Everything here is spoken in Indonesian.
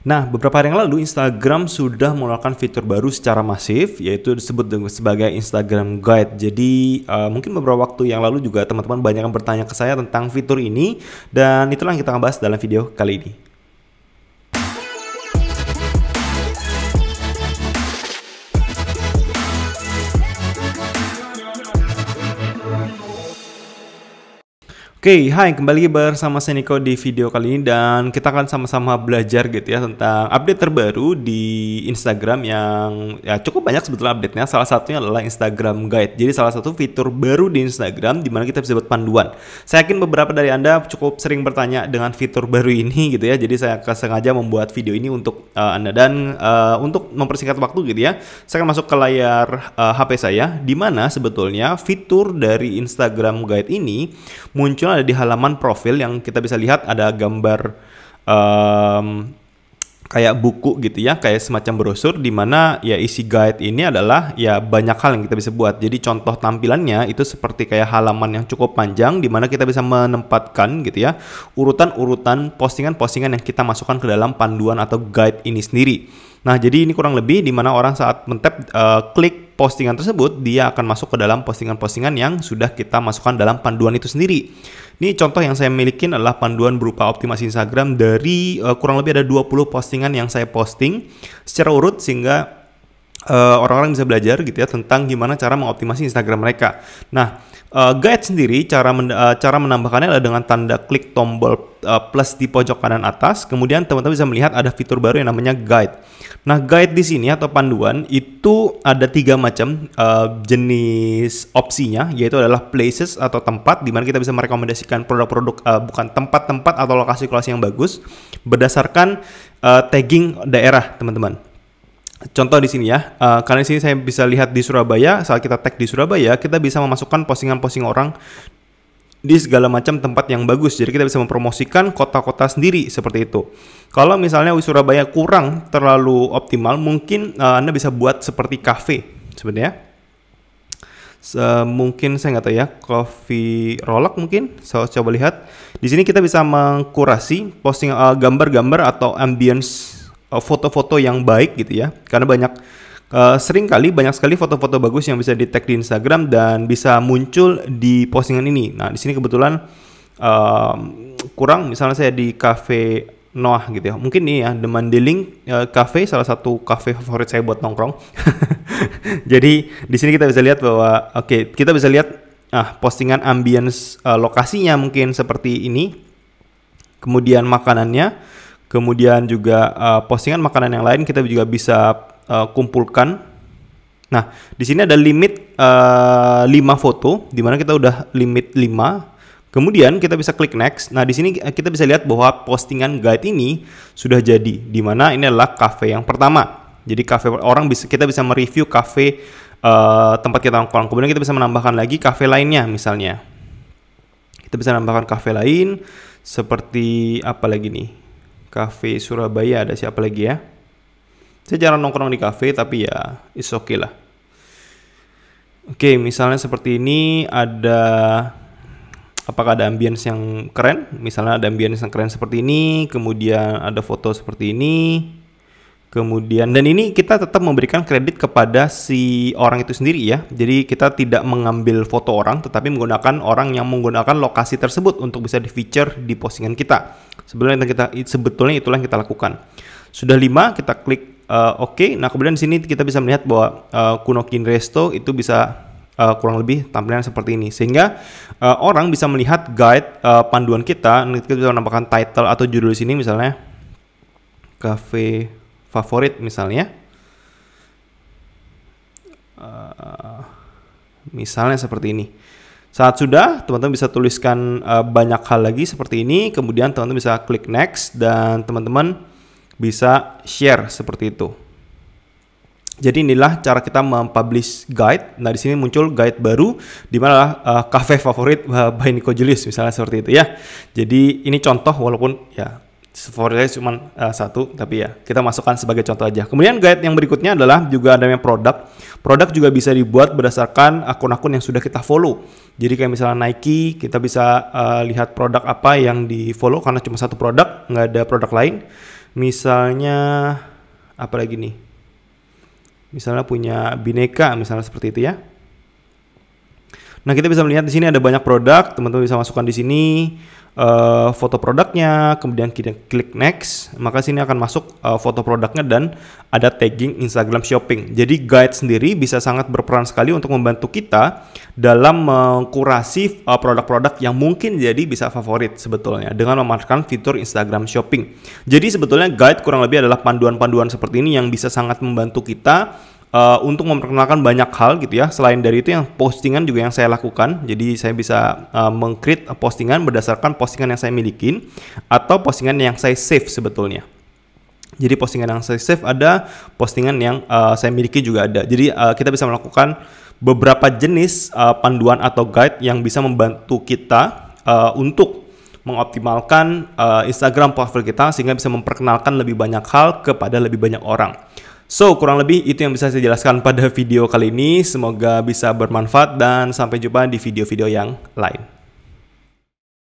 Nah, beberapa hari yang lalu Instagram sudah mengeluarkan fitur baru secara masif, yaitu disebut sebagai Instagram Guide. Jadi mungkin beberapa waktu yang lalu juga teman-teman banyak yang bertanya ke saya tentang fitur ini, dan itulah yang kita akan bahas dalam video kali ini. Oke, hai, kembali bersama saya Niko di video kali ini, dan kita akan sama-sama belajar gitu ya tentang update terbaru di Instagram yang ya cukup banyak sebetulnya update-nya. Salah satunya adalah Instagram Guide. Jadi salah satu fitur baru di Instagram di mana kita bisa buat panduan. Saya yakin beberapa dari Anda cukup sering bertanya dengan fitur baru ini gitu ya. Jadi saya sengaja membuat video ini untuk Anda, dan untuk mempersingkat waktu gitu ya, saya akan masuk ke layar HP saya, di mana sebetulnya fitur dari Instagram Guide ini muncul ada di halaman profil. Yang kita bisa lihat ada gambar kayak buku gitu ya, kayak semacam brosur, di mana ya isi guide ini adalah ya banyak hal yang kita bisa buat. Jadi contoh tampilannya itu seperti kayak halaman yang cukup panjang, di mana kita bisa menempatkan gitu ya urutan-urutan postingan-postingan yang kita masukkan ke dalam panduan atau guide ini sendiri. Nah, jadi ini kurang lebih di mana orang saat men-tap klik postingan tersebut, dia akan masuk ke dalam postingan-postingan yang sudah kita masukkan dalam panduan itu sendiri. Ini contoh yang saya miliki adalah panduan berupa optimasi Instagram dari kurang lebih ada 20 postingan yang saya posting secara urut, sehingga orang-orang bisa belajar gitu ya tentang gimana cara mengoptimasi Instagram mereka. Nah, guide sendiri cara menambahkannya adalah dengan tanda klik tombol plus di pojok kanan atas. Kemudian teman-teman bisa melihat ada fitur baru yang namanya guide. Nah, guide di sini atau panduan itu ada 3 macam jenis opsinya, yaitu adalah places atau tempat, di mana kita bisa merekomendasikan produk-produk bukan tempat-tempat atau lokasi-lokasi yang bagus berdasarkan tagging daerah, teman-teman. Contoh di sini ya, karena di sini saya bisa lihat di Surabaya. Saat kita tag di Surabaya, kita bisa memasukkan postingan-postingan orang di segala macam tempat yang bagus. Jadi kita bisa mempromosikan kota-kota sendiri seperti itu. Kalau misalnya Surabaya kurang terlalu optimal, mungkin Anda bisa buat seperti cafe sebenarnya. Mungkin saya nggak tahu ya, coffee rolak mungkin. So, coba lihat. Di sini kita bisa mengkurasi posting gambar-gambar atau ambience foto-foto yang baik gitu ya. Karena banyak sekali foto-foto bagus yang bisa di tag di Instagram dan bisa muncul di postingan ini. Nah, di sini kebetulan kurang, misalnya saya di Cafe Noah gitu ya. Mungkin ini ya, The Mandailing Cafe, salah satu cafe favorit saya buat nongkrong. Jadi di sini kita bisa lihat bahwa kita bisa lihat postingan ambience lokasinya mungkin seperti ini. Kemudian makanannya, kemudian juga postingan makanan yang lain kita juga bisa kumpulkan. Nah, di sini ada limit 5 foto, di mana kita udah limit 5. Kemudian kita bisa klik next. Nah, di sini kita bisa lihat bahwa postingan guide ini sudah jadi, di mana ini adalah cafe yang pertama. Jadi kita bisa mereview cafe tempat kita nongkrong. Kemudian kita bisa menambahkan lagi cafe lainnya misalnya. Kita bisa menambahkan cafe lain seperti apa lagi nih? Cafe Surabaya, ada siapa lagi ya? Saya jarang nongkrong di cafe, tapi ya it's okay lah. Oke, misalnya seperti ini apakah ada ambience yang keren? Misalnya ada ambience yang keren seperti ini, kemudian ada foto seperti ini. Kemudian, dan ini kita tetap memberikan kredit kepada si orang itu sendiri ya. Jadi kita tidak mengambil foto orang, tetapi menggunakan orang yang menggunakan lokasi tersebut untuk bisa di-feature di postingan kita. Sebetulnya itulah yang kita lakukan. Sudah 5, kita klik OK. Nah, kemudian di sini kita bisa melihat bahwa Kunokin Resto itu bisa kurang lebih tampilan seperti ini, sehingga orang bisa melihat guide panduan kita. Kita bisa menambahkan title atau judul di sini, misalnya cafe favorit misalnya. Misalnya seperti ini. Saat sudah, teman-teman bisa tuliskan banyak hal lagi seperti ini. Kemudian teman-teman bisa klik next, dan teman-teman bisa share seperti itu. Jadi inilah cara kita mempublish guide. Nah, di sini muncul guide baru, di mana cafe favorit by Niko Julius misalnya seperti itu ya. Jadi ini contoh, walaupun ya favoritnya cuma satu, tapi ya kita masukkan sebagai contoh aja. Kemudian guide yang berikutnya adalah juga ada yang produk. Produk juga bisa dibuat berdasarkan akun-akun yang sudah kita follow. Jadi kayak misalnya Nike, kita bisa lihat produk apa yang di follow karena cuma satu produk, nggak ada produk lain. Misalnya apa lagi nih? Misalnya punya Bineka, misalnya seperti itu ya. Nah, kita bisa melihat di sini ada banyak produk, teman-teman bisa masukkan di sini foto produknya, kemudian kita klik next, maka sini akan masuk foto produknya dan ada tagging Instagram Shopping. Jadi guide sendiri bisa sangat berperan sekali untuk membantu kita dalam mengkurasi produk-produk yang mungkin jadi bisa favorit sebetulnya dengan memanfaatkan fitur Instagram Shopping. Jadi sebetulnya guide kurang lebih adalah panduan-panduan seperti ini yang bisa sangat membantu kita untuk memperkenalkan banyak hal gitu ya. Selain dari itu, yang postingan juga yang saya lakukan. Jadi saya bisa meng-create postingan berdasarkan postingan yang saya miliki atau postingan yang saya save sebetulnya. Jadi postingan yang saya save ada, postingan yang saya miliki juga ada. Jadi kita bisa melakukan beberapa jenis panduan atau guide yang bisa membantu kita untuk mengoptimalkan Instagram profil kita sehingga bisa memperkenalkan lebih banyak hal kepada lebih banyak orang. So, kurang lebih itu yang bisa saya jelaskan pada video kali ini. Semoga bisa bermanfaat dan sampai jumpa di video-video yang lain.